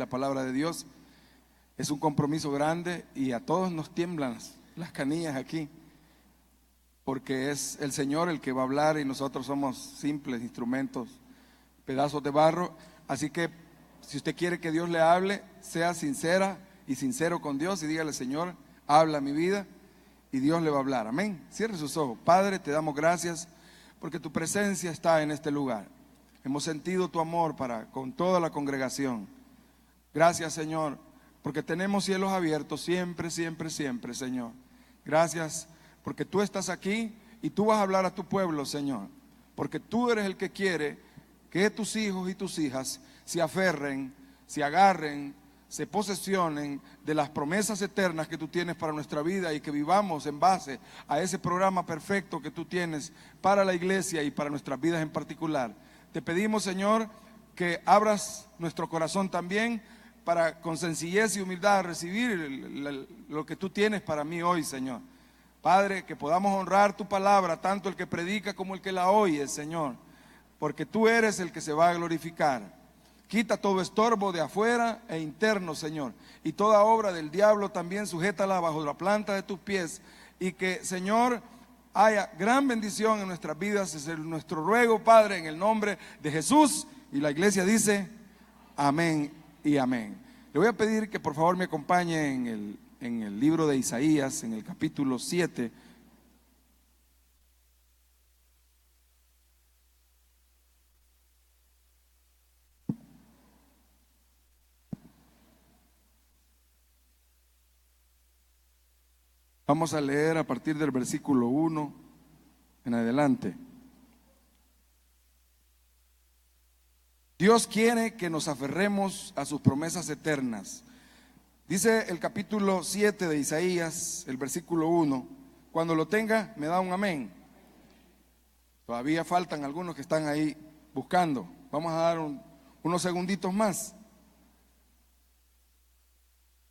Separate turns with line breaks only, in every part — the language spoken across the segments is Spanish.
palabra de Dios. Es un compromiso grande y a todos nos tiemblan las canillas aquí, porque es el Señor el que va a hablar y nosotros somos simples instrumentos, pedazos de barro. Así que si usted quiere que Dios le hable, sea sincera y sincero con Dios y dígale: Señor, habla mi vida, y Dios le va a hablar. Amén. Cierre sus ojos. Padre, te damos gracias porque tu presencia está en este lugar. Hemos sentido tu amor con toda la congregación. Gracias, Señor, porque tenemos cielos abiertos siempre, siempre, siempre, Señor. Gracias porque tú estás aquí y tú vas a hablar a tu pueblo, Señor, porque tú eres el que quiere que tus hijos y tus hijas se aferren, se agarren, se posesionen de las promesas eternas que tú tienes para nuestra vida, y que vivamos en base a ese programa perfecto que tú tienes para la iglesia y para nuestras vidas en particular. Te pedimos, Señor, que abras nuestro corazón también para, con sencillez y humildad, recibir lo que tú tienes para mí hoy, Señor. Padre, que podamos honrar tu palabra, tanto el que predica como el que la oye, Señor, porque tú eres el que se va a glorificar. Quita todo estorbo de afuera e interno, Señor, y toda obra del diablo también sujétala bajo la planta de tus pies, y que, Señor, haya gran bendición en nuestras vidas. Es nuestro ruego, Padre, en el nombre de Jesús. Y la iglesia dice amén y amén. Le voy a pedir que por favor me acompañe en el libro de Isaías, en el capítulo 7. Vamos a leer a partir del versículo 1 en adelante. Dios quiere que nos aferremos a sus promesas eternas. Dice el capítulo 7 de Isaías, el versículo 1. Cuando lo tenga, me da un amén. Todavía faltan algunos que están ahí buscando. Vamos a dar unos segunditos más.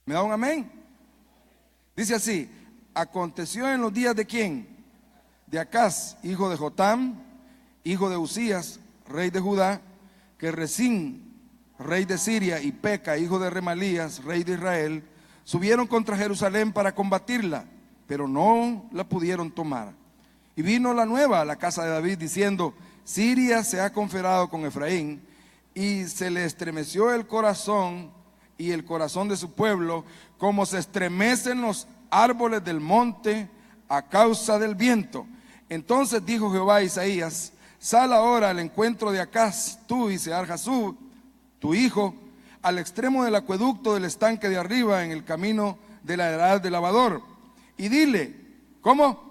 ¿Me da un amén? Dice así: aconteció en los días de ¿quién? De Acaz, hijo de Jotam, hijo de Uzías, rey de Judá, que Rezín, rey de Siria, y Peca, hijo de Remalías, rey de Israel, subieron contra Jerusalén para combatirla, pero no la pudieron tomar. Y vino la nueva a la casa de David diciendo: Siria se ha confederado con Efraín, y se le estremeció el corazón y el corazón de su pueblo, como se estremecen los árboles del monte a causa del viento. Entonces dijo Jehová a Isaías: sal ahora al encuentro de Acaz, tú y Sear-Jasub, tu hijo, al extremo del acueducto del estanque de arriba, en el camino de la edad del lavador, y dile, ¿cómo?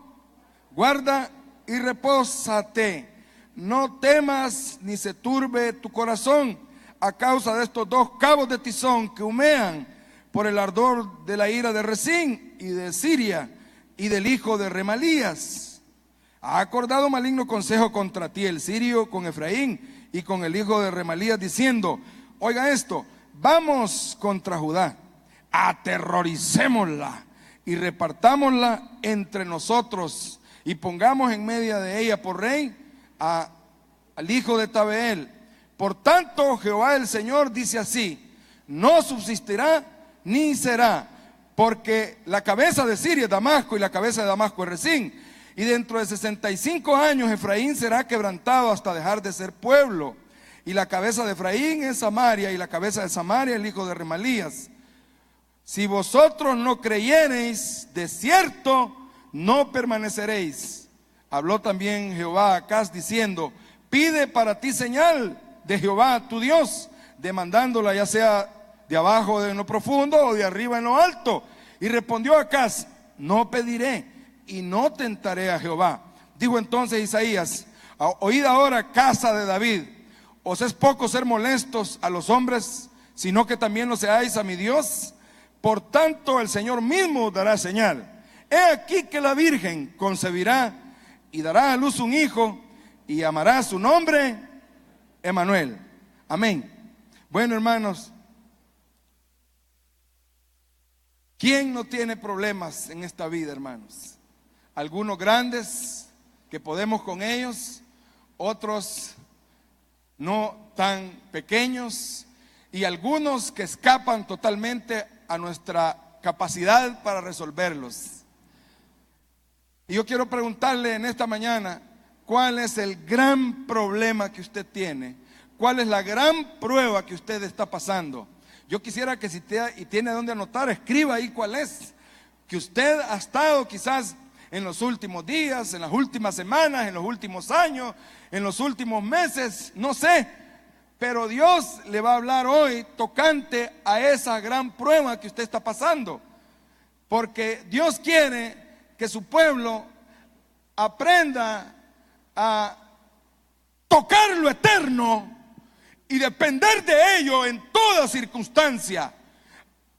Guarda y repósate, no temas ni se turbe tu corazón a causa de estos dos cabos de tizón que humean por el ardor de la ira de Rezín y de Siria y del hijo de Remalías. Ha acordado maligno consejo contra ti el sirio con Efraín y con el hijo de Remalías, diciendo: oiga esto, vamos contra Judá, aterroricémosla y repartámosla entre nosotros, y pongamos en medio de ella por rey al hijo de Tabeel. Por tanto, Jehová el Señor dice así: no subsistirá ni será, porque la cabeza de Siria es Damasco y la cabeza de Damasco es Rezín, y dentro de 65 años Efraín será quebrantado hasta dejar de ser pueblo, y la cabeza de Efraín es Samaria, y la cabeza de Samaria el hijo de Remalías. Si vosotros no creyereis, de cierto no permaneceréis. Habló también Jehová a Acaz diciendo: pide para ti señal de Jehová tu Dios, demandándola ya sea de abajo en lo profundo o de arriba en lo alto. Y respondió Acaz: no pediré y no tentaré a Jehová. Dijo entonces Isaías: oíd ahora, casa de David, ¿os es poco ser molestos a los hombres, sino que también lo seáis a mi Dios? Por tanto el Señor mismo dará señal. He aquí que la Virgen concebirá y dará a luz un hijo, y llamará su nombre Emmanuel. Amén. Bueno, hermanos, ¿quién no tiene problemas en esta vida, hermanos? Algunos grandes, que podemos con ellos, otros no tan pequeños, y algunos que escapan totalmente a nuestra capacidad para resolverlos. Y yo quiero preguntarle en esta mañana, ¿cuál es el gran problema que usted tiene? ¿Cuál es la gran prueba que usted está pasando? Yo quisiera que si tiene dónde anotar, escriba ahí cuál es. Que usted ha estado quizás en los últimos días, en las últimas semanas, en los últimos años, en los últimos meses, no sé. Pero Dios le va a hablar hoy tocante a esa gran prueba que usted está pasando. Porque Dios quiere que su pueblo aprenda a tocar lo eterno y depender de ello en toda circunstancia,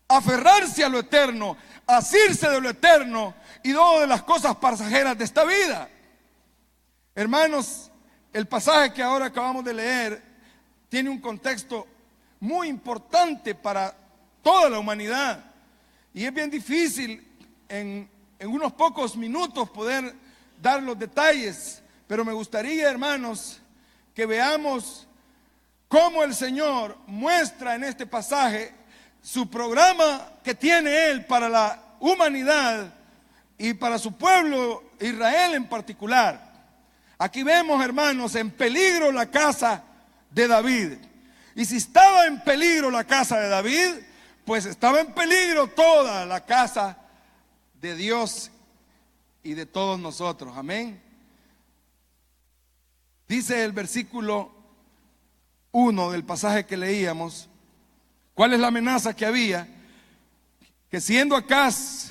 aferrarse a lo eterno, asirse de lo eterno y no de las cosas pasajeras de esta vida. Hermanos, el pasaje que ahora acabamos de leer tiene un contexto muy importante para toda la humanidad y es bien difícil en unos pocos minutos poder dar los detalles, pero me gustaría, hermanos, que veamos cómo el Señor muestra en este pasaje su programa que tiene Él para la humanidad y para su pueblo Israel en particular. Aquí vemos, hermanos, en peligro la casa de David. Y si estaba en peligro la casa de David, pues estaba en peligro toda la casa de Dios y de todos nosotros. Amén. Dice el versículo 1 del pasaje que leíamos, ¿cuál es la amenaza que había? Que siendo Acaz,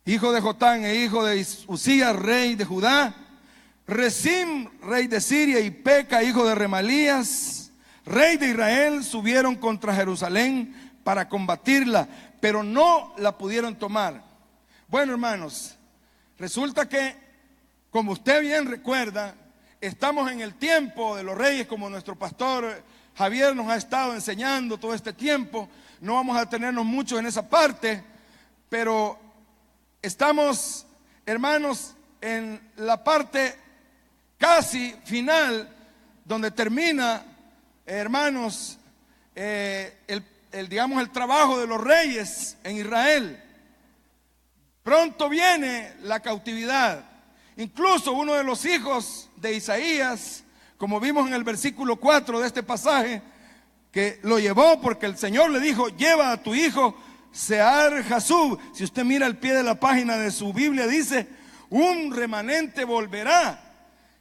hijo de Jotán e hijo de Uzías, rey de Judá, Rezim, rey de Siria, y Peca, hijo de Remalías, rey de Israel, subieron contra Jerusalén para combatirla, pero no la pudieron tomar. Bueno, hermanos, resulta que, como usted bien recuerda, estamos en el tiempo de los reyes, como nuestro pastor Javier nos ha estado enseñando todo este tiempo. No vamos a detenernos mucho en esa parte, pero estamos, hermanos, en la parte casi final, donde termina, hermanos, digamos, el trabajo de los reyes en Israel. Pronto viene la cautividad. Incluso uno de los hijos de Isaías, como vimos en el versículo 4 de este pasaje, que lo llevó porque el Señor le dijo: lleva a tu hijo Sear-Jasub. Si usted mira al pie de la página de su Biblia, dice: un remanente volverá.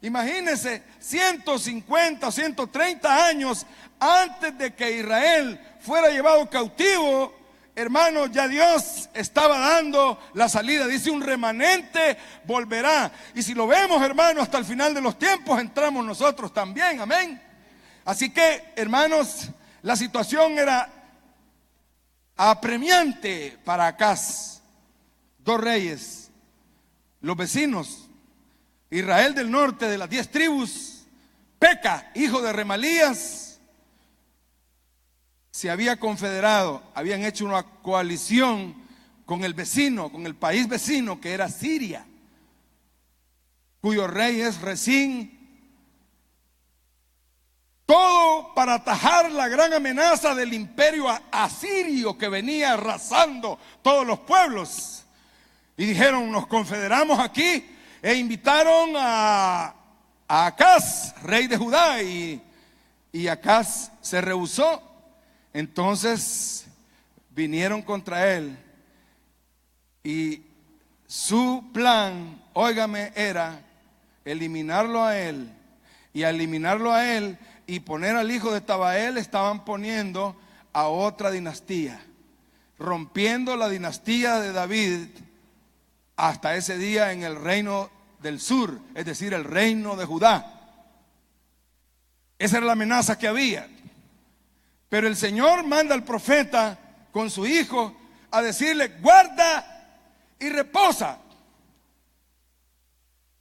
Imagínense, 150 o 130 años antes de que Israel fuera llevado cautivo, hermanos, ya Dios estaba dando la salida. Dice: un remanente volverá. Y si lo vemos, hermanos, hasta el final de los tiempos entramos nosotros también. Amén. Así que, hermanos, la situación era apremiante para Acaz. Dos reyes, los vecinos, Israel del norte, de las 10 tribus, Peca, hijo de Remalías, se había confederado, habían hecho una coalición con el vecino, con el país vecino, que era Siria, cuyo rey es Rezín. Todo para atajar la gran amenaza del imperio asirio que venía arrasando todos los pueblos. Y dijeron: nos confederamos aquí, e invitaron a Acaz, rey de Judá, y Acaz se rehusó. Entonces vinieron contra él, y su plan, óigame, era eliminarlo a él. Y al eliminarlo a él y poner al hijo de Tabael, estaban poniendo a otra dinastía, rompiendo la dinastía de David hasta ese día en el reino del sur, es decir, el reino de Judá. Esa era la amenaza que había. Pero el Señor manda al profeta con su hijo a decirle: guarda y reposa.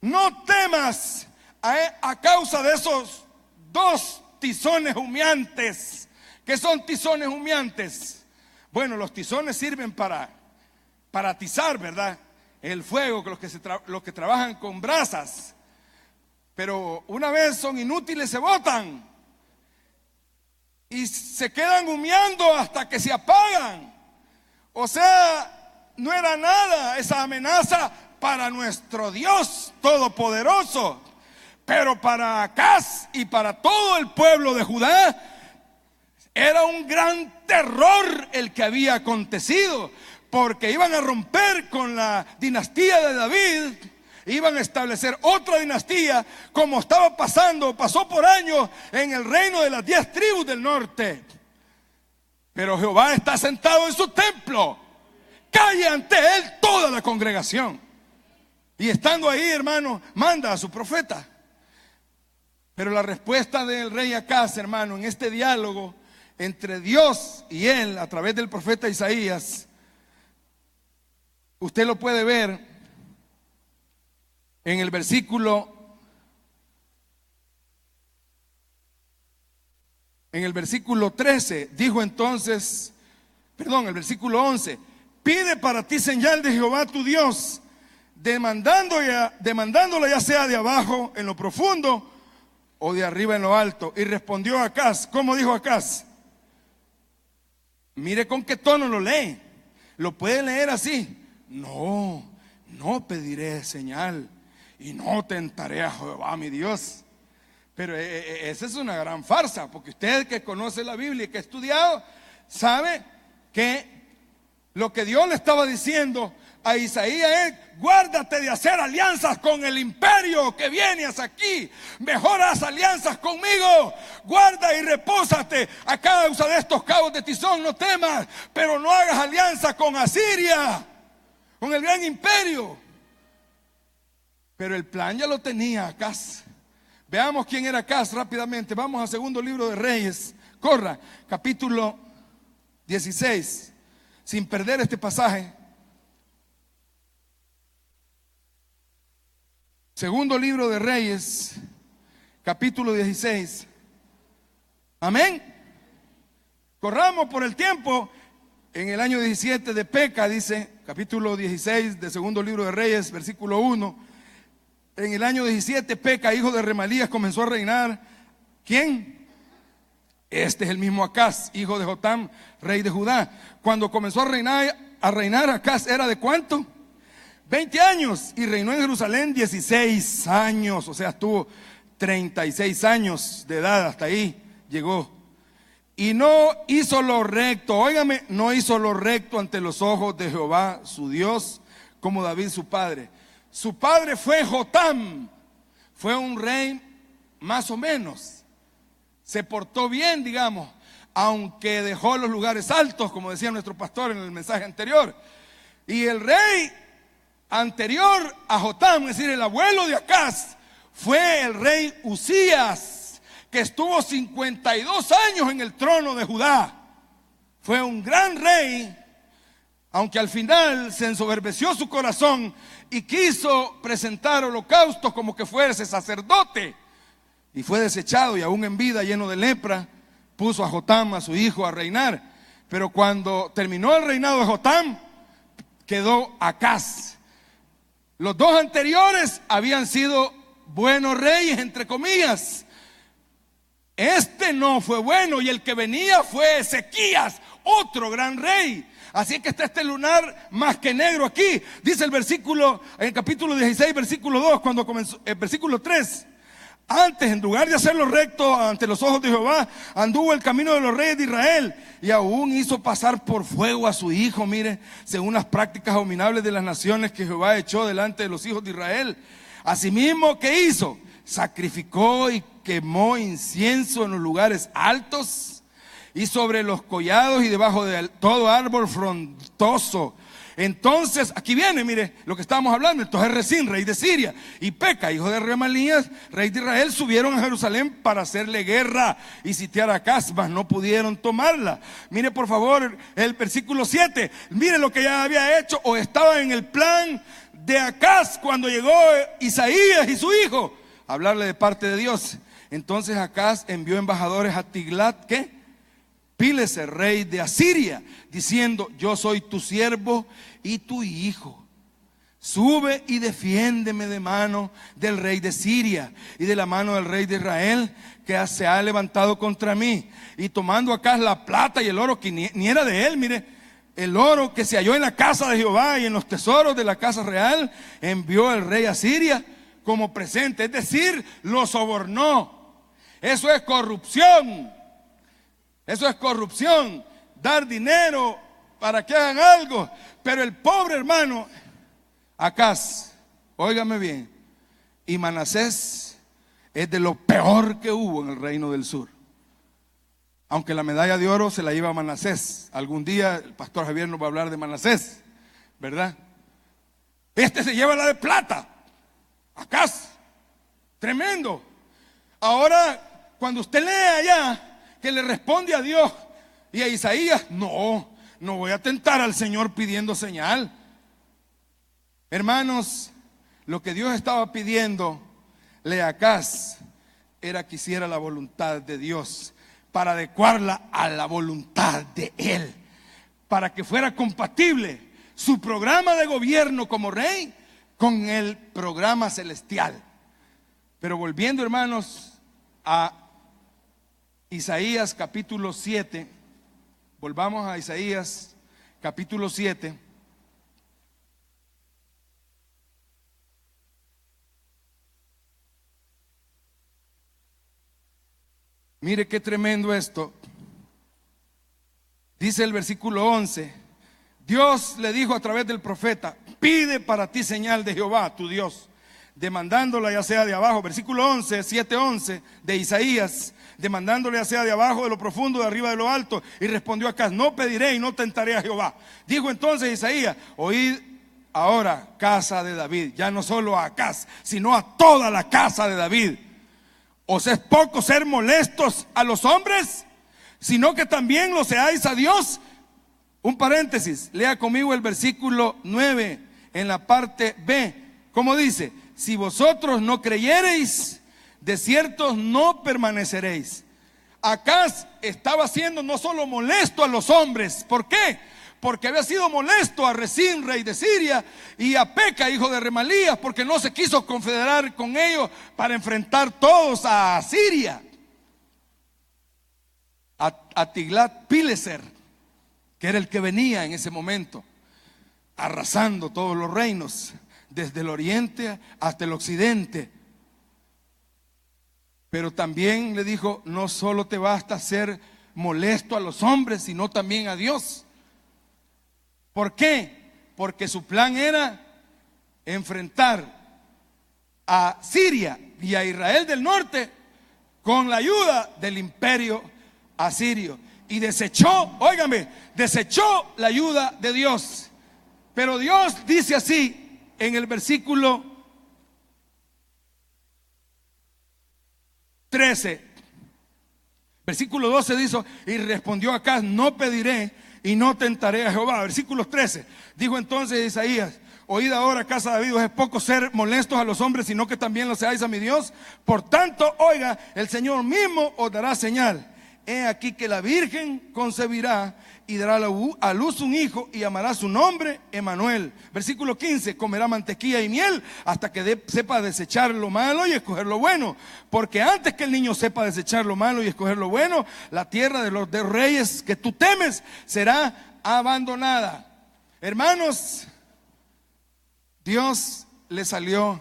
No temas a causa de esos dos tizones humeantes. ¿Qué son tizones humeantes? Bueno, los tizones sirven para atizar, ¿verdad?, el fuego, los que trabajan con brasas. Pero una vez son inútiles, se botan. y se quedan humeando hasta que se apagan. O sea, no era nada esa amenaza para nuestro Dios todopoderoso, pero para Acaz y para todo el pueblo de Judá era un gran terror el que había acontecido, porque iban a romper con la dinastía de David, iban a establecer otra dinastía, como estaba pasó por años en el reino de las 10 tribus del norte. Pero Jehová está sentado en su templo, cae ante él toda la congregación, y estando ahí, hermano, manda a su profeta. Pero la respuesta del rey Acaz, hermano, en este diálogo entre Dios y él a través del profeta Isaías, usted lo puede ver en el versículo 13. Dijo entonces, el versículo 11: pide para ti señal de Jehová tu Dios, demandándola ya sea de abajo en lo profundo o de arriba en lo alto. Y respondió Acaz. ¿Cómo dijo Acaz? Mire con qué tono lo lee. Lo puede leer así: no pediré señal y no tentaré a Jehová mi Dios. Pero esa es una gran farsa, porque usted que conoce la Biblia y que ha estudiado, sabe que lo que Dios le estaba diciendo a Isaías es: guárdate de hacer alianzas con el imperio que viene hasta aquí. Mejor haz alianzas conmigo. Guarda y repósate a causa de estos cabos de tizón. No temas, pero no hagas alianza con Asiria, con el gran imperio. Pero el plan ya lo tenía Acaz. Veamos quién era Acaz rápidamente. Vamos al segundo libro de Reyes. Corra, capítulo 16, sin perder este pasaje. Segundo libro de Reyes, capítulo 16. Amén. Corramos por el tiempo. En el año 17 de Peca, dice, capítulo 16 de segundo libro de Reyes, versículo 1. En el año 17 Peca, hijo de Remalías, comenzó a reinar. ¿Quién? Este es el mismo Acaz, hijo de Jotam, rey de Judá. Cuando comenzó a reinar Acaz, ¿era de cuánto? 20 años, y reinó en Jerusalén 16 años, o sea, estuvo 36 años de edad, hasta ahí llegó. Y no hizo lo recto, óigame, no hizo lo recto ante los ojos de Jehová su Dios, como David su padre. Su padre fue Jotam, fue un rey más o menos, se portó bien, digamos, aunque dejó los lugares altos, como decía nuestro pastor en el mensaje anterior. Y el rey anterior a Jotam, es decir, el abuelo de Acaz, fue el rey Usías, que estuvo 52 años en el trono de Judá. Fue un gran rey, aunque al final se ensoberbeció su corazón y quiso presentar holocaustos como que fuese sacerdote, y fue desechado, y aún en vida, lleno de lepra, puso a Jotam, a su hijo, a reinar. Pero cuando terminó el reinado de Jotam, quedó Acaz. Los dos anteriores habían sido buenos reyes, entre comillas. Este no fue bueno, y el que venía fue Ezequías, otro gran rey. Así que está este lunar más que negro aquí. Dice el versículo, en el capítulo 16, versículo 2, cuando comenzó, versículo 3. Antes, en lugar de hacerlo recto ante los ojos de Jehová, anduvo el camino de los reyes de Israel, y aún hizo pasar por fuego a su hijo, mire, según las prácticas abominables de las naciones que Jehová echó delante de los hijos de Israel. Asimismo, ¿qué hizo? Sacrificó y quemó incienso en los lugares altos y sobre los collados y debajo de todo árbol frondoso. Entonces, aquí viene, mire, lo que estábamos hablando. Entonces Resín, rey de Siria, y Peca, hijo de Remalías, rey de Israel, subieron a Jerusalén para hacerle guerra y sitiar a Acaz, mas no pudieron tomarla. Mire por favor el versículo 7. Mire lo que ya había hecho o estaba en el plan de Acaz cuando llegó Isaías y su hijo a hablarle de parte de Dios. Entonces Acaz envió embajadores a Tiglat, ¿qué? Pileser, rey de Asiria, diciendo: yo soy tu siervo y tu hijo. sube y defiéndeme de mano del rey de Siria y de la mano del rey de Israel, que se ha levantado contra mí. Y tomando Acaz la plata y el oro, que ni era de él, mire, el oro que se halló en la casa de Jehová y en los tesoros de la casa real, envió el rey a Siria como presente, es decir, lo sobornó. Eso es corrupción. Eso es corrupción, dar dinero para que hagan algo. Pero el pobre hermano Acaz, óigame bien, y Manasés es de lo peor que hubo en el reino del sur. Aunque la medalla de oro se la lleva a Manasés. Algún día el pastor Javier nos va a hablar de Manasés, ¿verdad? Este se lleva la de plata. Acaz, tremendo. Ahora, cuando usted lee allá que le responde a Dios y a Isaías, no voy a tentar al Señor pidiendo señal. Hermanos, lo que Dios estaba pidiendo a Acaz era que hiciera la voluntad de Dios, para adecuarla a la voluntad de Él, para que fuera compatible su programa de gobierno como rey con el programa celestial. Pero volviendo, hermanos, a Isaías capítulo 7, volvamos a Isaías capítulo 7. Mire qué tremendo esto. Dice el versículo 11: Dios le dijo a través del profeta: pide para ti señal de Jehová, tu Dios, demandándola ya sea de abajo. Versículo 11, 7:11 de Isaías: demandándole ya sea de abajo, de lo profundo, de arriba, de lo alto. Y respondió Acaz: no pediré y no tentaré a Jehová. Dijo entonces Isaías: oíd ahora, casa de David. Ya no solo a Acaz, sino a toda la casa de David. ¿Os es poco ser molestos a los hombres, sino que también lo seáis a Dios? Un paréntesis, lea conmigo el versículo 9 en la parte B. ¿Cómo dice? Si vosotros no creyereis, de cierto no permaneceréis. Acaz estaba siendo no solo molesto a los hombres. ¿Por qué? Porque había sido molesto a Resín, rey de Siria, y a Peca, hijo de Remalías, porque no se quiso confederar con ellos para enfrentar todos a Siria. A Tiglat-Pileser, que era el que venía en ese momento, arrasando todos los reinos, desde el oriente hasta el occidente. Pero también le dijo: no solo te basta ser molesto a los hombres, sino también a Dios. ¿Por qué? Porque su plan era enfrentar a Siria y a Israel del norte con la ayuda del imperio asirio. Y desechó la ayuda de Dios. Pero Dios dice así en el versículo 13. Versículo 12 dice: y respondió Acaz: no pediré y no tentaré a Jehová. Versículo 13. Dijo entonces Isaías: oíd ahora, casa de David, os es poco ser molestos a los hombres, sino que también lo seáis a mi Dios. Por tanto, oiga, el Señor mismo os dará señal. He aquí que la virgen concebirá y dará a luz un hijo, y llamará su nombre Emmanuel. Versículo 15: comerá mantequilla y miel hasta que sepa desechar lo malo y escoger lo bueno. Porque antes que el niño sepa desechar lo malo y escoger lo bueno, la tierra de los reyes que tú temes será abandonada. Hermanos, Dios le salió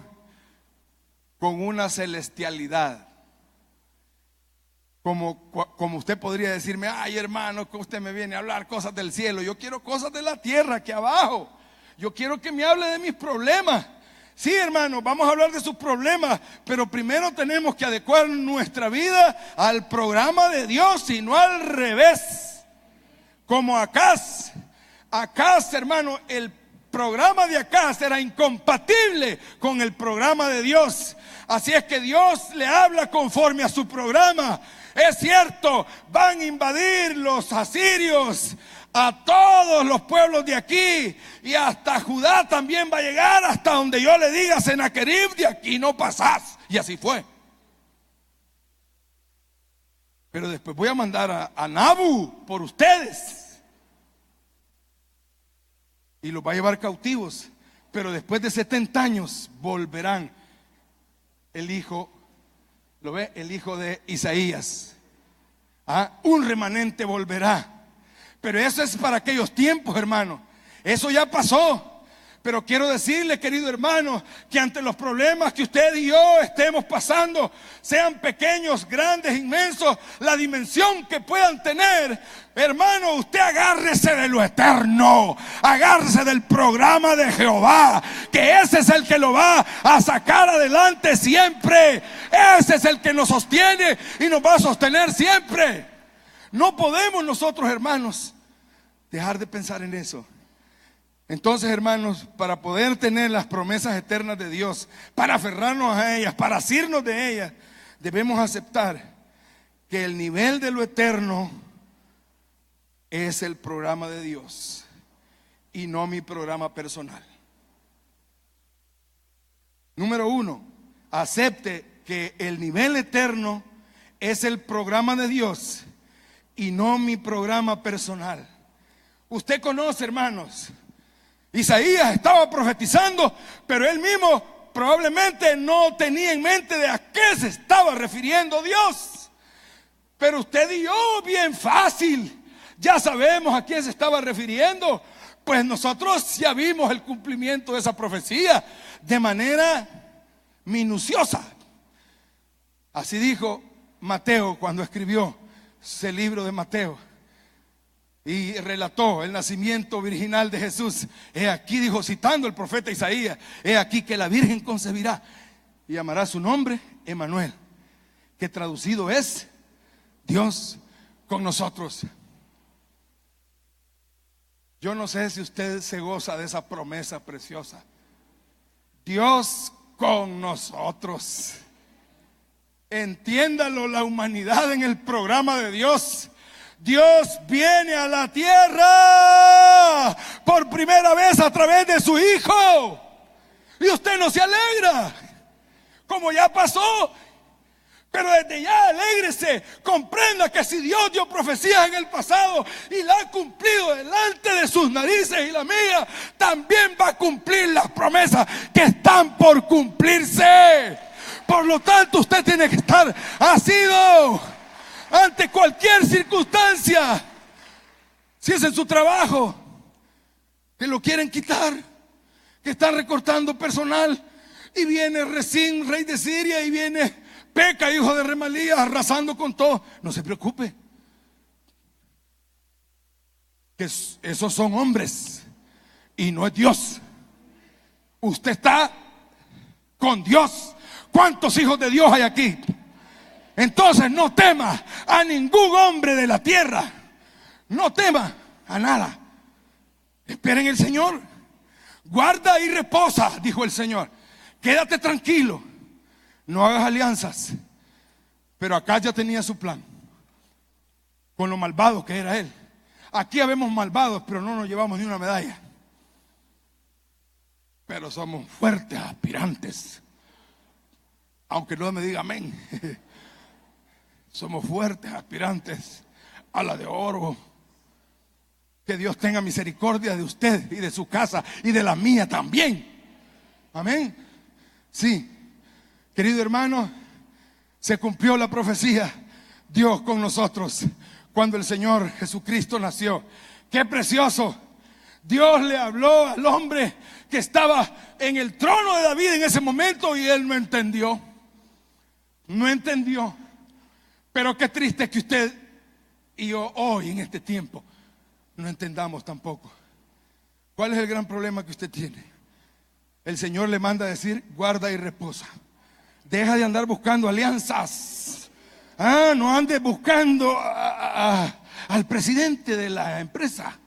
con una celestialidad. Como usted podría decirme: ay, hermano, que usted me viene a hablar cosas del cielo. Yo quiero cosas de la tierra, aquí abajo. Yo quiero que me hable de mis problemas. Sí, hermano, vamos a hablar de sus problemas, pero primero tenemos que adecuar nuestra vida al programa de Dios y no al revés. Como Acaz, hermano, el programa de Acaz era incompatible con el programa de Dios. Así es que Dios le habla conforme a su programa. Es cierto, van a invadir los asirios a todos los pueblos de aquí, y hasta Judá también va a llegar, hasta donde yo le diga: Sennacherib, de aquí no pasás. Y así fue. Pero después voy a mandar a Nabu por ustedes, y los va a llevar cautivos. pero después de 70 años volverán. El hijo, ¿lo ve? El hijo de Isaías. Un remanente volverá. Pero eso es para aquellos tiempos, hermano. Eso ya pasó. Pero quiero decirle, querido hermano, que ante los problemas que usted y yo estemos pasando, sean pequeños, grandes, inmensos, la dimensión que puedan tener, hermano, usted agárrese de lo eterno, agárrese del programa de Jehová, que ese es el que lo va a sacar adelante siempre. Ese es el que nos sostiene y nos va a sostener siempre. No podemos nosotros, hermanos, dejar de pensar en eso. Entonces, hermanos, para poder tener las promesas eternas de Dios, para aferrarnos a ellas, para asirnos de ellas, debemos aceptar que el nivel de lo eterno es el programa de Dios y no mi programa personal. Número 1, acepte que el nivel eterno es el programa de Dios y no mi programa personal. Usted conoce, hermanos, Isaías estaba profetizando, pero él mismo probablemente no tenía en mente de a qué se estaba refiriendo Dios. Pero usted y yo, bien fácil, ya sabemos a quién se estaba refiriendo. Pues nosotros ya vimos el cumplimiento de esa profecía de manera minuciosa. Así dijo Mateo cuando escribió ese libro de Mateo y relató el nacimiento virginal de Jesús. He aquí, dijo, citando el profeta Isaías, he aquí que la Virgen concebirá y llamará su nombre Emmanuel, que traducido es Dios con nosotros. Yo no sé si usted se goza de esa promesa preciosa. Dios con nosotros. Entiéndalo, la humanidad en el programa de Dios. Dios viene a la tierra por primera vez a través de su Hijo. Y usted no se alegra, como ya pasó. Pero desde ya alégrese, comprenda que si Dios dio profecías en el pasado y la ha cumplido delante de sus narices y la mía, también va a cumplir las promesas que están por cumplirse. Por lo tanto, usted tiene que estar asido ante cualquier circunstancia. Si es en su trabajo, que lo quieren quitar, que están recortando personal, y viene Rezín, rey de Siria, y viene Peca, hijo de Remalías, arrasando con todo. No se preocupe, que esos son hombres y no es Dios. Usted está con Dios. ¿Cuántos hijos de Dios hay aquí? Entonces no tema a ningún hombre de la tierra. No tema a nada. Esperen el Señor. Guarda y reposa, dijo el Señor. Quédate tranquilo. No hagas alianzas. Pero acá ya tenía su plan con lo malvado que era él. Aquí habemos malvados, pero no nos llevamos ni una medalla. Pero somos fuertes aspirantes. Aunque no me diga amén. Somos fuertes aspirantes a la de oro. Que Dios tenga misericordia de usted y de su casa y de la mía también. Amén. Sí, querido hermano, se cumplió la profecía. Dios con nosotros cuando el Señor Jesucristo nació. Qué precioso. Dios le habló al hombre que estaba en el trono de David en ese momento y él no entendió. No entendió. Pero qué triste que usted y yo hoy en este tiempo no entendamos tampoco. ¿Cuál es el gran problema que usted tiene? El Señor le manda a decir: guarda y reposa. Deja de andar buscando alianzas. No andes buscando al presidente de la empresa,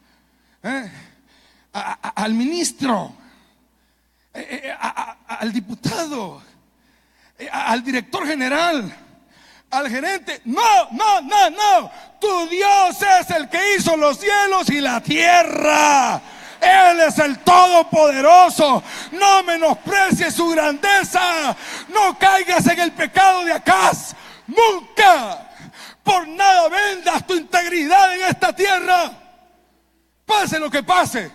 al ministro, al diputado, al director general, al gerente. No. Tu Dios es el que hizo los cielos y la tierra. Él es el Todopoderoso. No menosprecies su grandeza. No caigas en el pecado de Acaz. Nunca. Por nada vendas tu integridad en esta tierra. Pase lo que pase.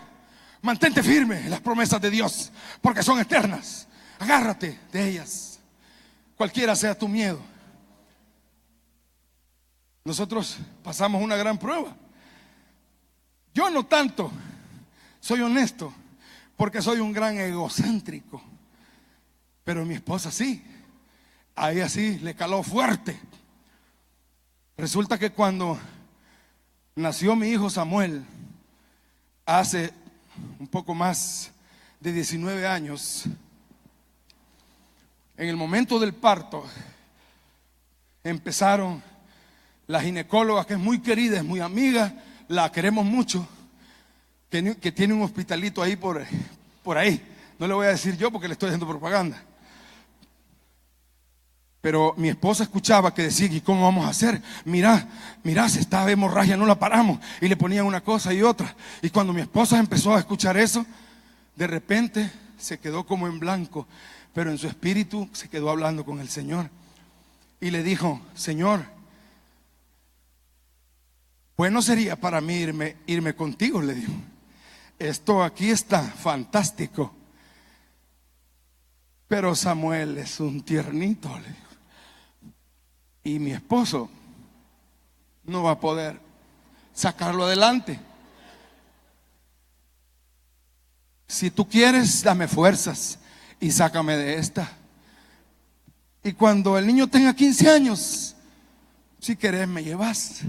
Mantente firme en las promesas de Dios, porque son eternas. Agárrate de ellas, cualquiera sea tu miedo. Nosotros pasamos una gran prueba. Yo no tanto, soy honesto, porque soy un gran egocéntrico. Pero mi esposa sí, a ella sí le caló fuerte. Resulta que cuando nació mi hijo Samuel, hace un poco más de 19 años, en el momento del parto, empezaron la ginecóloga, que es muy querida, es muy amiga, la queremos mucho, que tiene un hospitalito ahí por ahí. No le voy a decir yo porque le estoy haciendo propaganda. Pero mi esposa escuchaba que decía: ¿y cómo vamos a hacer? Mira, se está hemorragia, no la paramos. Y le ponían una cosa y otra. Y cuando mi esposa empezó a escuchar eso, de repente se quedó como en blanco, pero en su espíritu se quedó hablando con el Señor. Y le dijo: Señor, bueno sería para mí irme contigo, le dijo. Esto aquí está fantástico. Pero Samuel es un tiernito, le dijo. Y mi esposo no va a poder sacarlo adelante. Si tú quieres, dame fuerzas y sácame de esta. Y cuando el niño tenga 15 años, si querés me llevas.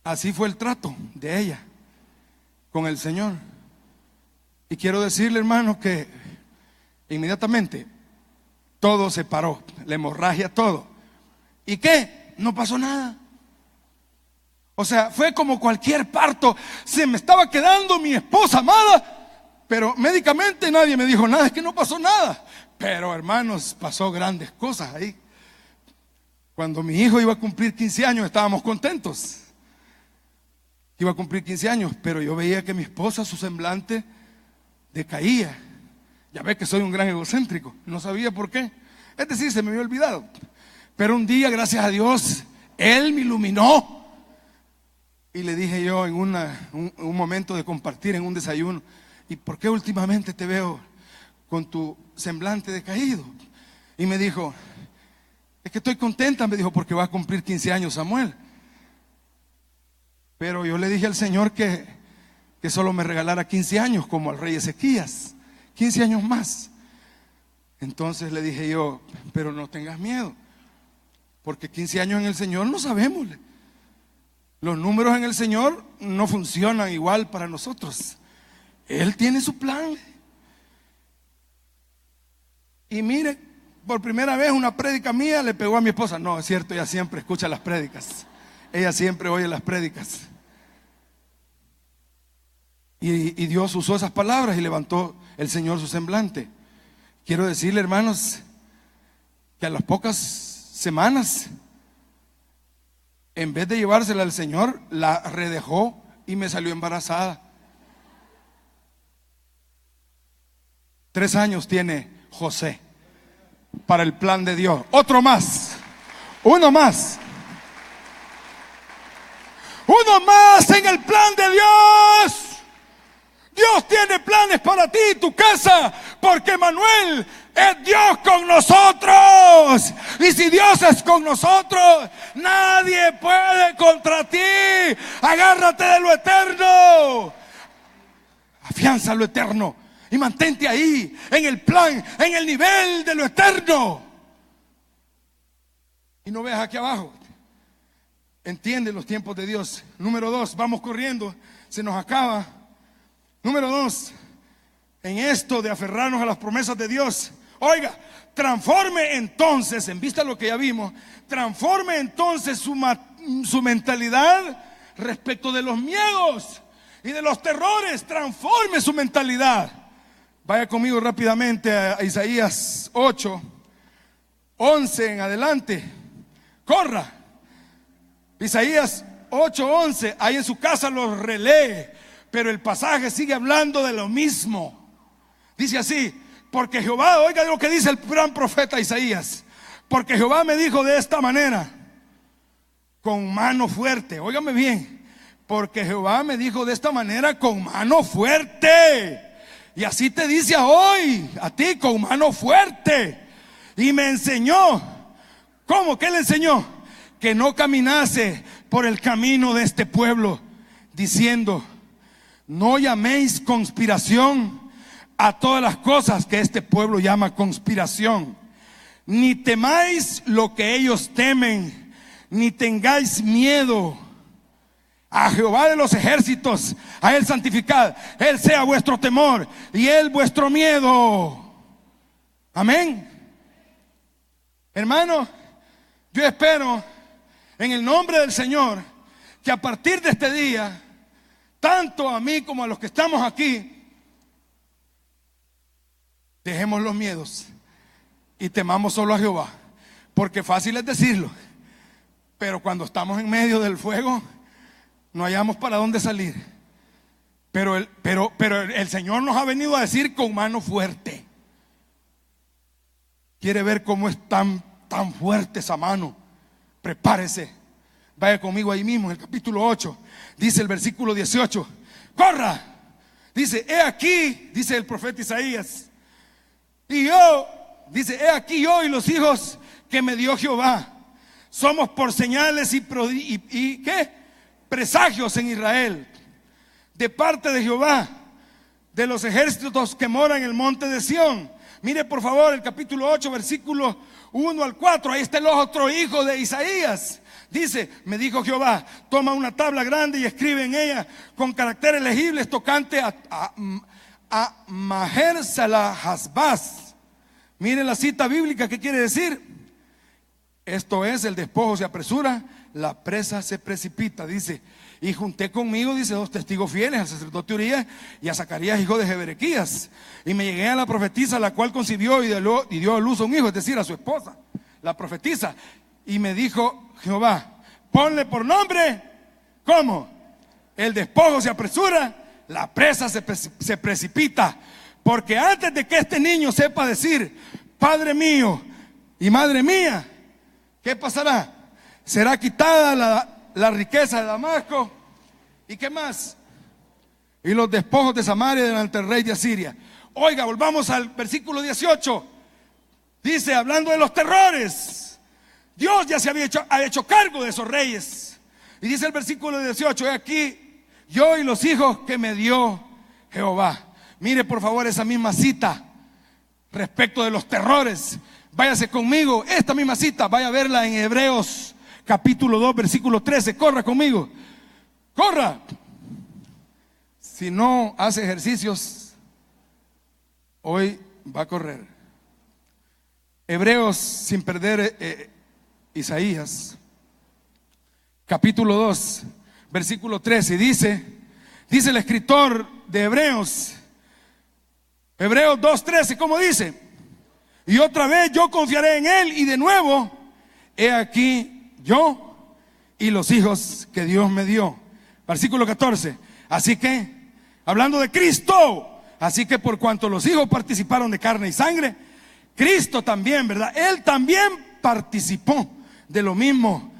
Así fue el trato de ella con el Señor. Y quiero decirle, hermano, que inmediatamente todo se paró, la hemorragia, todo. ¿Y qué? No pasó nada. O sea, fue como cualquier parto. Se me estaba quedando mi esposa amada, pero médicamente nadie me dijo nada, es que no pasó nada. Pero hermanos, pasó grandes cosas ahí. Cuando mi hijo iba a cumplir 15 años, estábamos contentos. Iba a cumplir 15 años, pero yo veía que mi esposa, su semblante decaía. Ya ve que soy un gran egocéntrico, no sabía por qué. Es decir, se me había olvidado. Pero un día, gracias a Dios, Él me iluminó. Y le dije yo en un momento de compartir en un desayuno: ¿y por qué últimamente te veo con tu semblante decaído? Y me dijo: es que estoy contenta, me dijo, porque va a cumplir 15 años Samuel. Pero yo le dije al Señor que solo me regalara 15 años, como al rey Ezequías, 15 años más. Entonces le dije yo: pero no tengas miedo, porque 15 años en el Señor no sabemos. Los números en el Señor no funcionan igual para nosotros. Él tiene su plan. Y mire, por primera vez una prédica mía le pegó a mi esposa. No, es cierto, ella siempre escucha las prédicas. Ella siempre oye las prédicas. Y Dios usó esas palabras y levantó el Señor su semblante. Quiero decirle, hermanos, que a las pocas semanas, en vez de llevársela al Señor, la redejó y me salió embarazada. 3 años tiene José para el plan de Dios. Otro más, uno más en el plan de Dios. Dios tiene planes para ti y tu casa, porque Manuel es Dios con nosotros. Y si Dios es con nosotros, nadie puede contra ti. Agárrate de lo eterno, afianza lo eterno y mantente ahí, en el plan, en el nivel de lo eterno. Y no veas aquí abajo. Entiende los tiempos de Dios. Número 2, vamos corriendo, se nos acaba. Número 2, en esto de aferrarnos a las promesas de Dios, oiga, transforme entonces, en vista de lo que ya vimos, transforme entonces su mentalidad respecto de los miedos y de los terrores. Transforme su mentalidad. Vaya conmigo rápidamente a Isaías 8, 11 en adelante. Corra. Isaías 8, 11, ahí en su casa lo relee. Pero el pasaje sigue hablando de lo mismo. Dice así: porque Jehová, oiga lo que dice el gran profeta Isaías, porque Jehová me dijo de esta manera, con mano fuerte, óigame bien, porque Jehová me dijo de esta manera con mano fuerte. Y así te dice hoy, a ti con mano fuerte. Y me enseñó. ¿Cómo? ¿Qué le enseñó? Que no caminase por el camino de este pueblo, diciendo: no llaméis conspiración a todas las cosas que este pueblo llama conspiración, ni temáis lo que ellos temen, ni tengáis miedo. A Jehová de los ejércitos, a Él santificad, Él sea vuestro temor y Él vuestro miedo. Amén. Hermano, yo espero en el nombre del Señor que a partir de este día, tanto a mí como a los que estamos aquí, dejemos los miedos y temamos solo a Jehová. Porque fácil es decirlo, pero cuando estamos en medio del fuego no hallamos para dónde salir. Pero el Señor nos ha venido a decir con mano fuerte. ¿Quiere ver cómo es tan fuerte esa mano? Prepárese. Vaya conmigo ahí mismo, en el capítulo 8. Dice el versículo 18: corra. Dice: he aquí, dice el profeta Isaías. Y yo, dice: he aquí yo y los hijos que me dio Jehová. Somos por señales y ¿qué? Presagios en Israel, de parte de Jehová, de los ejércitos que moran en el monte de Sión. Mire por favor el capítulo 8, versículo 1 al 4. Ahí está el otro hijo de Isaías. Dice: me dijo Jehová, toma una tabla grande y escribe en ella con caracteres legibles tocante a Maher Salahasbaz. Mire la cita bíblica, ¿qué quiere decir? Esto es: el despojo se apresura, la presa se precipita. Dice: y junté conmigo, dice, 2 testigos fieles, al sacerdote Urías y a Zacarías, hijo de Jeberequías. Y me llegué a la profetisa, la cual concibió y dio a luz a un hijo, es decir, a su esposa, la profetisa. Y me dijo Jehová: ponle por nombre, ¿cómo? El despojo se apresura, la presa se precipita. Porque antes de que este niño sepa decir: Padre mío y madre mía, ¿qué pasará? Será quitada la riqueza de Damasco. ¿Y qué más? Y los despojos de Samaria delante del rey de Asiria. Oiga, volvamos al versículo 18. Dice, hablando de los terrores, Dios ya se ha hecho cargo de esos reyes. Y dice el versículo 18: he aquí yo y los hijos que me dio Jehová. Mire por favor esa misma cita respecto de los terrores. Váyase conmigo, esta misma cita, vaya a verla en Hebreos capítulo 2, versículo 13. Corra conmigo, corra. Si no hace ejercicios, hoy va a correr. Hebreos, sin perder Isaías, capítulo 2, versículo 13. Dice el escritor de Hebreos 2:13, ¿cómo dice? Y otra vez yo confiaré en él, y de nuevo, he aquí yo y los hijos que Dios me dio. Versículo 14. Así que, hablando de Cristo, así que por cuanto los hijos participaron de carne y sangre, Cristo también, ¿verdad? Él también participó de lo mismo,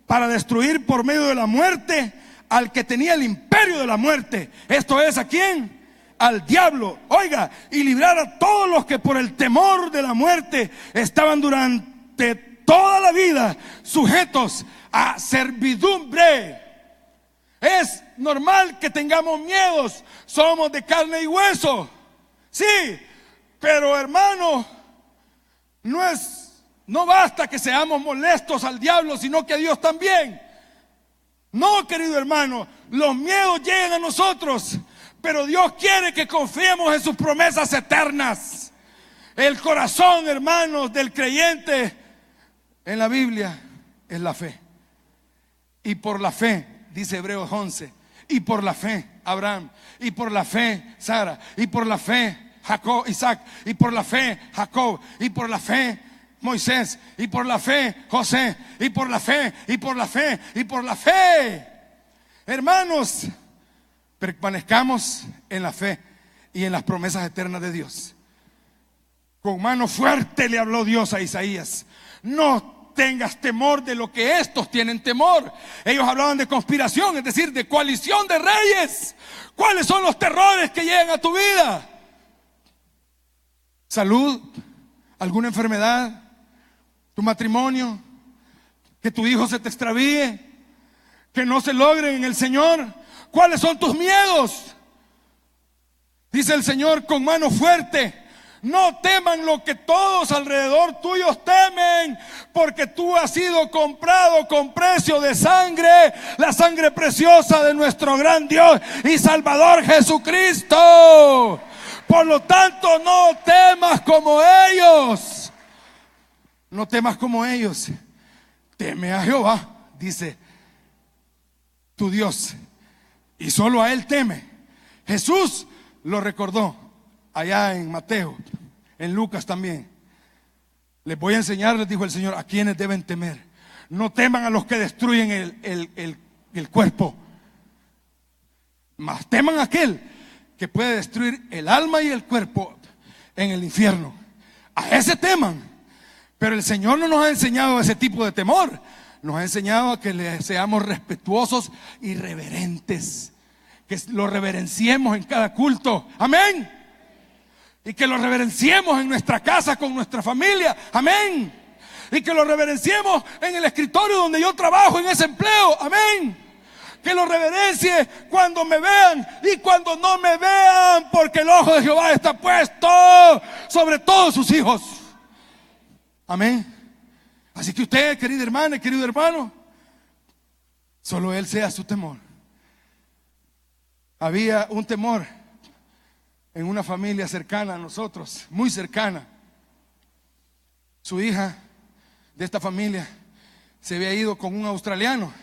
para destruir por medio de la muerte al que tenía el imperio de la muerte. Esto es, ¿a quién? Al diablo. Oiga, y librar a todos los que por el temor de la muerte estaban durante toda la vida sujetos a servidumbre. Es normal que tengamos miedos, somos de carne y hueso, sí, pero hermano, no basta que seamos molestos al diablo, sino que a Dios también. No, querido hermano, los miedos llegan a nosotros, pero Dios quiere que confiemos en sus promesas eternas. El corazón, hermanos, del creyente en la Biblia es la fe. Y por la fe, dice Hebreos 11, y por la fe Abraham, y por la fe Sara, y por la fe Jacob, Isaac, y por la fe Jacob, y por la fe Moisés, y por la fe José, y por la fe, y por la fe, y por la fe. Hermanos, permanezcamos en la fe y en las promesas eternas de Dios. Con mano fuerte le habló Dios a Isaías: no tengas temor de lo que estos tienen temor. Ellos hablaban de conspiración, es decir, de coalición de reyes. ¿Cuáles son los terrores que llegan a tu vida? Salud, alguna enfermedad, tu matrimonio, que tu hijo se te extravíe, que no se logren en el Señor. ¿Cuáles son tus miedos? Dice el Señor con mano fuerte: no teman lo que todos alrededor tuyos temen, porque tú has sido comprado con precio de sangre, la sangre preciosa de nuestro gran Dios y Salvador Jesucristo. Por lo tanto, no temas como ellos. No temas como ellos. Teme a Jehová, dice tu Dios, y solo a Él teme. Jesús lo recordó allá en Mateo, en Lucas también. Les voy a enseñar, les dijo el Señor, a quienes deben temer. No teman a los que destruyen el cuerpo, mas teman a aquel que puede destruir el alma y el cuerpo en el infierno. A ese teman. Pero el Señor no nos ha enseñado ese tipo de temor. Nos ha enseñado a que le seamos respetuosos y reverentes, que lo reverenciemos en cada culto. Amén. Y que lo reverenciemos en nuestra casa con nuestra familia. Amén. Y que lo reverenciemos en el escritorio donde yo trabajo, en ese empleo. Amén. Que lo reverencie cuando me vean y cuando no me vean, porque el ojo de Jehová está puesto sobre todos sus hijos. Amén. Así que usted, querida hermana y querido hermano, solo Él sea su temor. Había un temor en una familia cercana a nosotros, muy cercana. Su hija de esta familia se había ido con un australiano,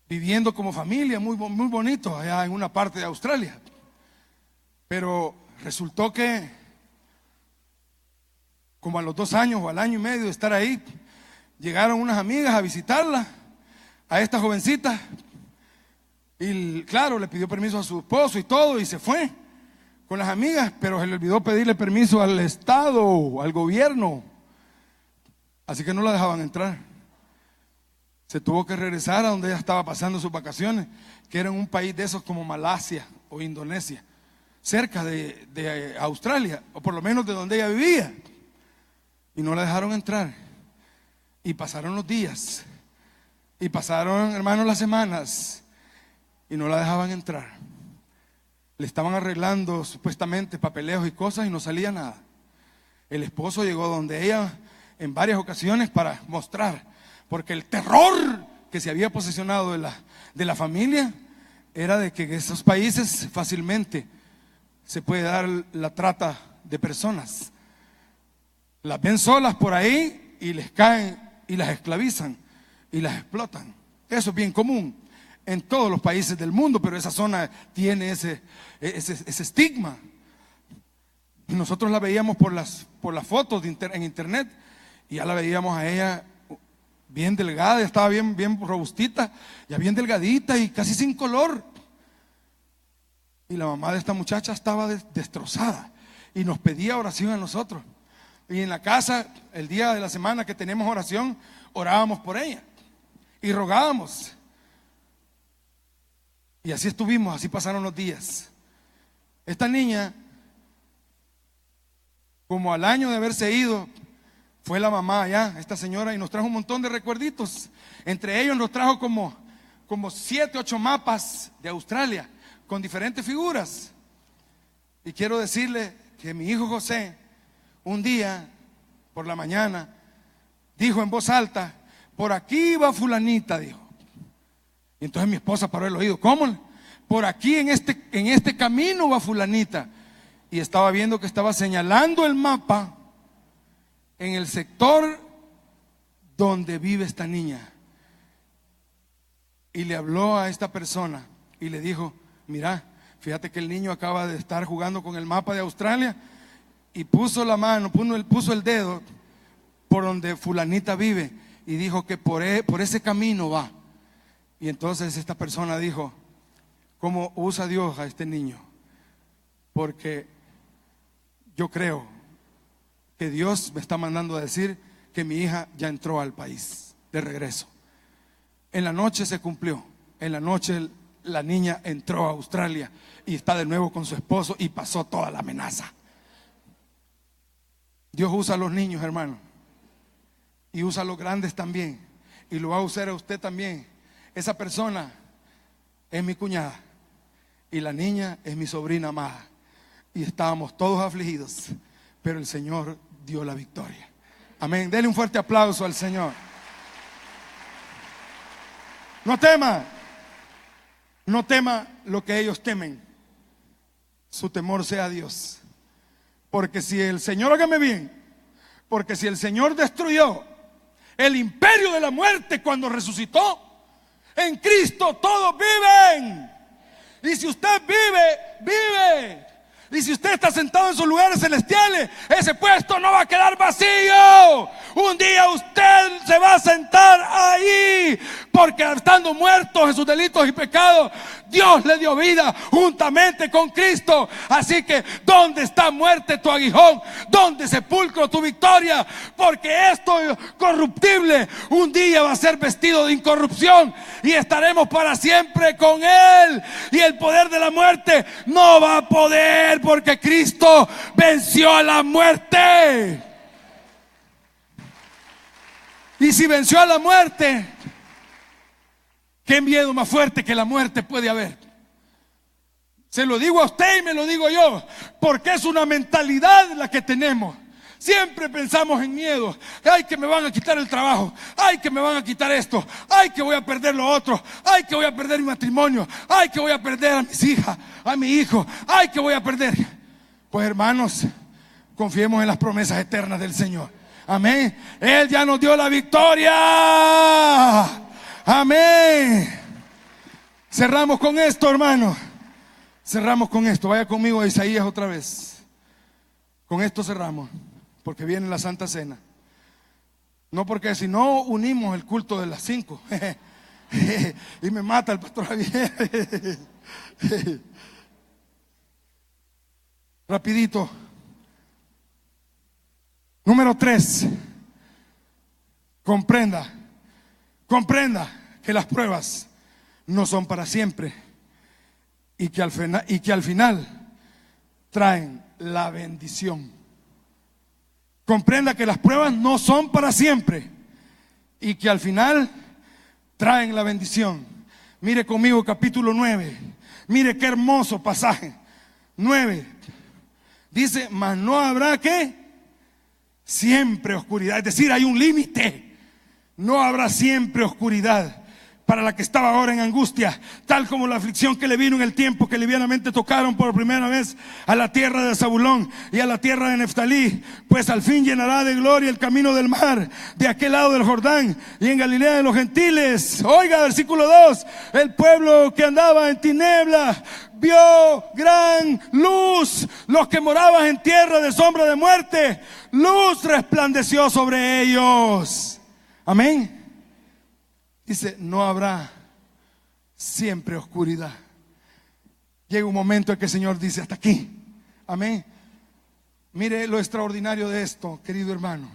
viviendo como familia, muy bonito allá en una parte de Australia. Pero resultó que como a los 2 años o al año y medio de estar ahí, llegaron unas amigas a visitarla, a esta jovencita, y claro, le pidió permiso a su esposo y todo, y se fue con las amigas, pero se le olvidó pedirle permiso al Estado, al gobierno, así que no la dejaban entrar. Se tuvo que regresar a donde ella estaba pasando sus vacaciones, que era en un país de esos como Malasia o Indonesia, cerca de Australia, o por lo menos de donde ella vivía. Y no la dejaron entrar. Y pasaron los días. Y pasaron, hermanos, las semanas. Y no la dejaban entrar. Le estaban arreglando supuestamente papeleos y cosas y no salía nada. El esposo llegó donde ella en varias ocasiones para mostrar, porque el terror que se había posesionado de la familia era de que en esos países fácilmente se puede dar la trata de personas. Las ven solas por ahí y les caen y las esclavizan y las explotan. Eso es bien común en todos los países del mundo, pero esa zona tiene ese estigma. Nosotros la veíamos por las fotos en internet, y ya la veíamos a ella bien delgada, estaba bien robustita, ya bien delgadita y casi sin color. Y la mamá de esta muchacha estaba destrozada y nos pedía oración a nosotros. Y en la casa, el día de la semana que tenemos oración, orábamos por ella y rogábamos. Y así estuvimos, así pasaron los días. Esta niña, como al año de haberse ido, fue la mamá allá, esta señora, y nos trajo un montón de recuerditos. Entre ellos nos trajo como 7, 8 mapas de Australia con diferentes figuras. Y quiero decirle que mi hijo José, un día, por la mañana, dijo en voz alta: por aquí va fulanita, dijo. Y entonces mi esposa paró el oído: ¿cómo? Por aquí en este camino va fulanita. Y estaba viendo que estaba señalando el mapa en el sector donde vive esta niña. Y le habló a esta persona y le dijo: mira, fíjate que el niño acaba de estar jugando con el mapa de Australia y puso la mano, puso el dedo por donde fulanita vive y dijo que por ese camino va. Y entonces esta persona dijo: ¿cómo usa Dios a este niño? Porque yo creo que Dios me está mandando a decir que mi hija ya entró al país de regreso. En la noche se cumplió. En la noche la niña entró a Australia y está de nuevo con su esposo y pasó toda la amenaza. Dios usa a los niños, hermano, y usa a los grandes también, y lo va a usar a usted también. Esa persona es mi cuñada y la niña es mi sobrina amada, y estábamos todos afligidos, pero el Señor dio la victoria. Amén. Denle un fuerte aplauso al Señor. No tema, no tema lo que ellos temen. Su temor sea a Dios. Porque si el Señor, óigame bien, porque si el Señor destruyó el imperio de la muerte cuando resucitó, en Cristo todos viven. Y si usted vive. Y si usted está sentado en sus lugares celestiales, ese puesto no va a quedar vacío. Un día usted se va a sentar ahí, porque estando muertos en sus delitos y pecados, Dios le dio vida juntamente con Cristo. Así que, ¿dónde está muerte tu aguijón? ¿Dónde sepulcro tu victoria? Porque esto corruptible un día va a ser vestido de incorrupción y estaremos para siempre con Él. Y el poder de la muerte no va a poder, porque Cristo venció a la muerte. Y si venció a la muerte, ¿qué miedo más fuerte que la muerte puede haber? Se lo digo a usted y me lo digo yo, porque es una mentalidad la que tenemos. Siempre pensamos en miedo. Ay, que me van a quitar el trabajo. Ay, que me van a quitar esto. Ay, que voy a perder lo otro. Ay, que voy a perder mi matrimonio. Ay, que voy a perder a mis hijas, a mi hijo. Ay, que voy a perder. Pues, hermanos, confiemos en las promesas eternas del Señor. Amén. Él ya nos dio la victoria. Amén. Cerramos con esto, hermano. Cerramos con esto. Vaya conmigo a Isaías otra vez. Con esto cerramos, porque viene la Santa Cena. No, porque si no unimos el culto de las 5 y me mata el pastor Javier. Rapidito. Número 3. Comprenda que las pruebas no son para siempre, y que al final traen la bendición. Comprenda que las pruebas no son para siempre y que al final traen la bendición. Mire conmigo capítulo 9. Mire qué hermoso pasaje. 9. Dice, mas no habrá ¿qué? Siempre oscuridad. Es decir, hay un límite. No habrá siempre oscuridad para la que estaba ahora en angustia, tal como la aflicción que le vino en el tiempo que livianamente tocaron por primera vez a la tierra de Zabulón y a la tierra de Neftalí, pues al fin llenará de gloria el camino del mar de aquel lado del Jordán, y en Galilea de los gentiles. Oiga, versículo 2, el pueblo que andaba en tiniebla vio gran luz. Los que moraban en tierra de sombra de muerte, luz resplandeció sobre ellos. Amén. Dice, no habrá siempre oscuridad. Llega un momento en que el Señor dice, hasta aquí. Amén. Mire lo extraordinario de esto, querido hermano.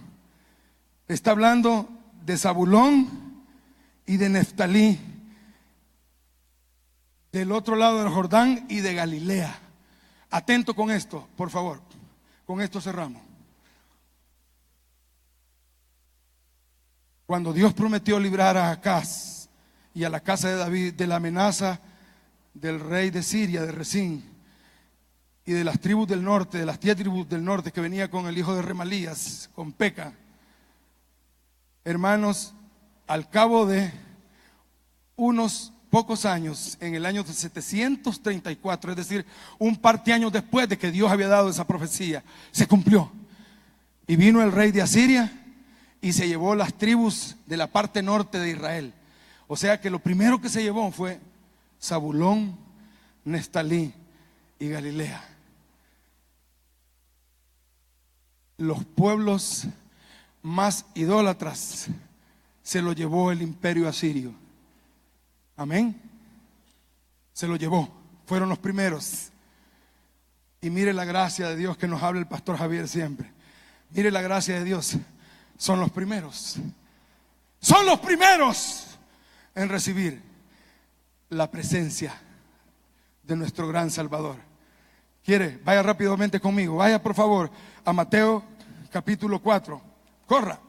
Está hablando de Zabulón y de Neftalí, del otro lado del Jordán y de Galilea. Atento con esto, por favor. Con esto cerramos. Cuando Dios prometió librar a Acaz y a la casa de David de la amenaza del rey de Siria, de Resín, y de las tribus del norte, de las 10 tribus del norte que venía con el hijo de Remalías, con Peca, hermanos, al cabo de unos pocos años, en el año 734, es decir, un par de años después de que Dios había dado esa profecía, se cumplió. Y vino el rey de Asiria y se llevó las tribus de la parte norte de Israel. O sea que lo primero que se llevó fue Zabulón, Neftalí y Galilea. Los pueblos más idólatras se lo llevó el imperio asirio. Amén. Se lo llevó. Fueron los primeros. Y mire la gracia de Dios que nos habla el pastor Javier siempre. Mire la gracia de Dios. son los primeros. Son los primeros en recibir la presencia de nuestro gran Salvador. ¿Quiere? Vaya rápidamente conmigo. Vaya por favor a Mateo capítulo 4. Corra.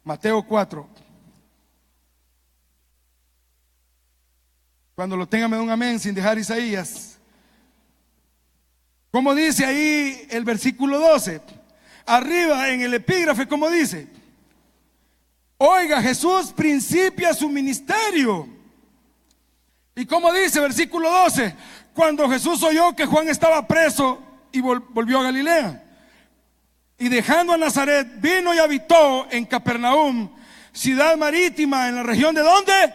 Mateo 4. Cuando lo tenga me da un amén sin dejar Isaías. Como dice ahí el versículo 12. Arriba en el epígrafe, como dice: oiga, Jesús principia su ministerio. Y como dice versículo 12: cuando Jesús oyó que Juan estaba preso y volvió a Galilea, y dejando a Nazaret vino y habitó en Capernaum, ciudad marítima en la región de ¿dónde?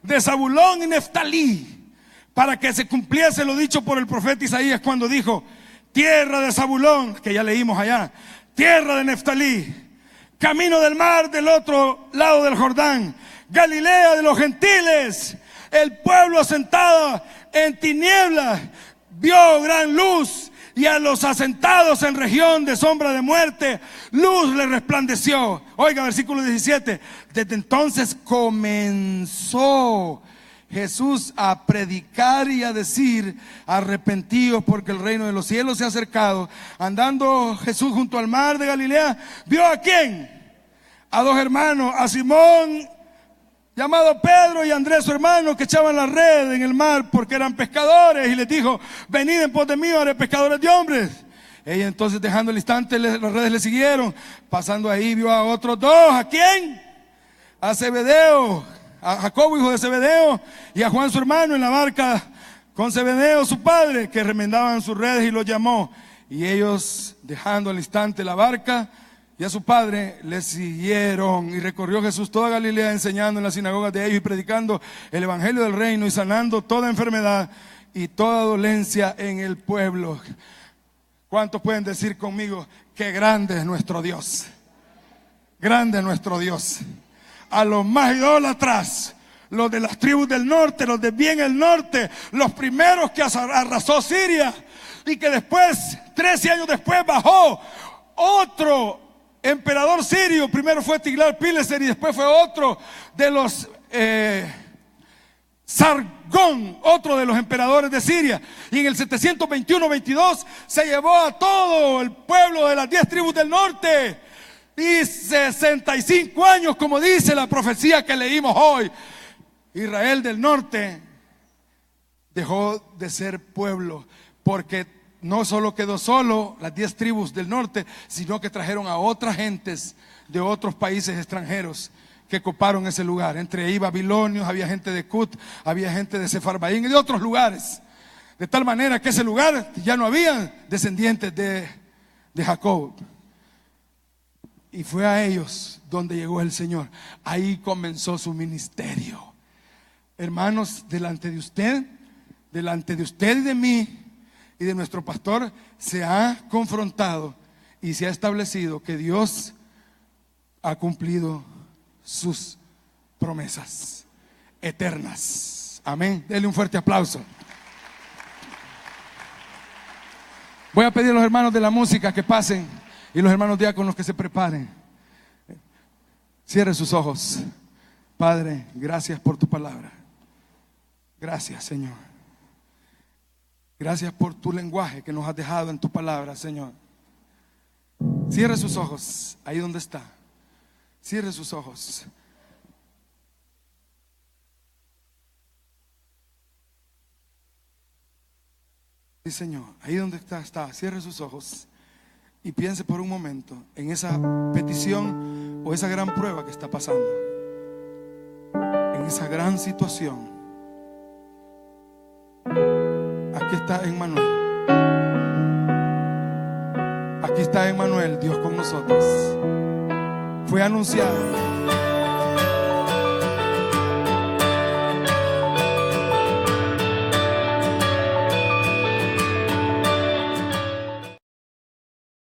De Zabulón y Neftalí, para que se cumpliese lo dicho por el profeta Isaías cuando dijo: tierra de Zabulón, que ya leímos allá, tierra de Neftalí, camino del mar del otro lado del Jordán, Galilea de los gentiles. El pueblo asentado en tinieblas vio gran luz, y a los asentados en región de sombra de muerte, luz le resplandeció. Oiga, versículo 17. Desde entonces comenzó Jesús a predicar y a decir: arrepentíos, porque el reino de los cielos se ha acercado. Andando Jesús junto al mar de Galilea, ¿vio a quién? A dos hermanos, a Simón llamado Pedro y Andrés su hermano, que echaban la red en el mar porque eran pescadores, y les dijo: venid en pos de mí, haré pescadores de hombres. Ellos entonces, dejando el instante, las redes le siguieron. Pasando ahí vio a otros dos. ¿A quién? A Zebedeo, a Jacobo hijo de Zebedeo, y a Juan su hermano en la barca con Zebedeo su padre, que remendaban sus redes, y los llamó. Y ellos, dejando al instante la barca y a su padre, le siguieron. Y recorrió Jesús toda Galilea, enseñando en las sinagogas de ellos y predicando el evangelio del reino y sanando toda enfermedad y toda dolencia en el pueblo. ¿Cuántos pueden decir conmigo que grande es nuestro Dios? Grande es nuestro Dios. A los más idólatras, los de las tribus del norte, los de bien el norte, los primeros que arrasó Siria, y que después, 13 años después, bajó otro emperador sirio. Primero fue Tiglat-Pileser y después fue otro de los Sargón, otro de los emperadores de Siria. Y en el 721-22 se llevó a todo el pueblo de las 10 tribus del norte. Y 65 años, como dice la profecía que leímos hoy, Israel del norte dejó de ser pueblo, porque no solo quedó solo las 10 tribus del norte, sino que trajeron a otras gentes de otros países extranjeros que coparon ese lugar. Entre ahí babilonios, había gente de Cut, había gente de Sefarbaín y de otros lugares. De tal manera que ese lugar ya no había descendientes de Jacob. Y fue a ellos donde llegó el Señor. Ahí comenzó su ministerio. Hermanos, delante de usted y de mí y de nuestro pastor, se ha confrontado y se ha establecido que Dios ha cumplido sus promesas eternas. Amén. Denle un fuerte aplauso. Voy a pedir a los hermanos de la música que pasen y los hermanos diáconos que se preparen. Cierre sus ojos. Padre, gracias por tu palabra. Gracias, Señor. Gracias por tu lenguaje que nos has dejado en tu palabra, Señor. Cierre sus ojos ahí donde está. Cierre sus ojos. Sí, Señor, ahí donde está. Cierre sus ojos y piense por un momento en esa petición o esa gran prueba que está pasando, en esa gran situación. Aquí está Emmanuel. Aquí está Emmanuel, Dios con nosotros. Fue anunciado